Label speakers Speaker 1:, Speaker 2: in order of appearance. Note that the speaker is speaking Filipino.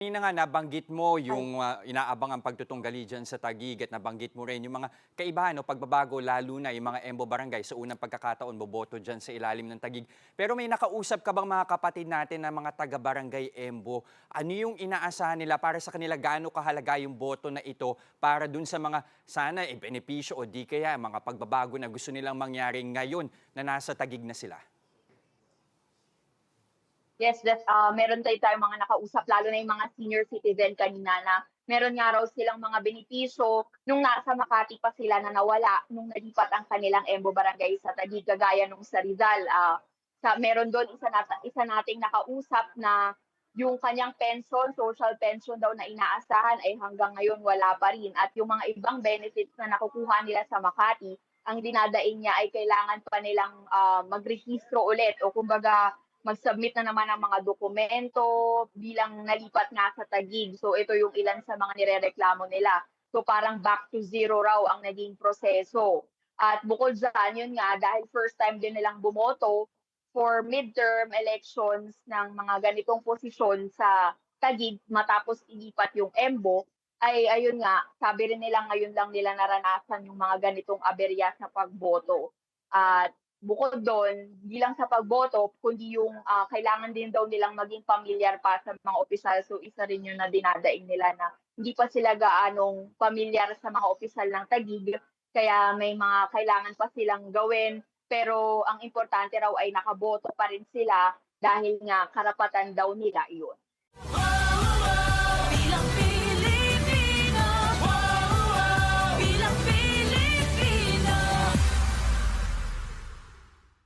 Speaker 1: Kanina nga nabanggit mo
Speaker 2: Ay,
Speaker 1: yung, inaabangang pagtutunggali diyan sa Taguig at nabanggit mo rin yung mga kaibahan o pagbabago lalo na yung mga Embo Barangay sa unang pagkakataon boboto diyan sa ilalim ng Taguig. Pero may nakausap ka bang mga kapatid natin na mga taga-Barangay Embo? Ano yung inaasahan nila para sa kanila, gaano kahalaga yung boto na ito para dun sa mga sana benepisyo o di kaya mga pagbabago na gusto nilang mangyari ngayon na nasa Taguig na sila?
Speaker 2: yes, meron tayong mga nakausap lalo na yung mga senior citizen kanina na meron nga raw silang mga benepisyo nung nasa Makati pa sila na nawala nung nalipat ang kanilang Embo Barangay sa Taguig kagaya nung sa Rizal. Meron do'n isa nating nakausap na yung kanyang pension, social pension daw na inaasahan ay hanggang ngayon wala pa rin at yung mga ibang benefits na nakukuha nila sa Makati, ang dinadaing niya ay kailangan pa nilang, magrehistro ulit o kumbaga mag-submit na naman ng mga dokumento bilang nalipat nga sa Taguig. So ito yung ilan sa mga nirereklamo nila. So parang back to zero raw ang naging proseso. At bukod diyan, yun nga, dahil first time din nilang bumoto for midterm elections ng mga ganitong posisyon sa Taguig matapos ilipat yung Embo, ay ayun nga, sabi rin nila ngayon lang nila naranasan yung mga ganitong aberya sa pagboto. At bukod dun, di lang sa pagboto kundi yung, kailangan din daw nilang maging pamilyar pa sa mga opisyal. So, isa rin yun na dinadaing nila na hindi pa sila gaanong pamilyar sa mga opisyal ng Taguig, kaya may mga kailangan pa silang gawin. Pero ang importante raw ay nakaboto pa rin sila dahil nga karapatan daw nila iyon.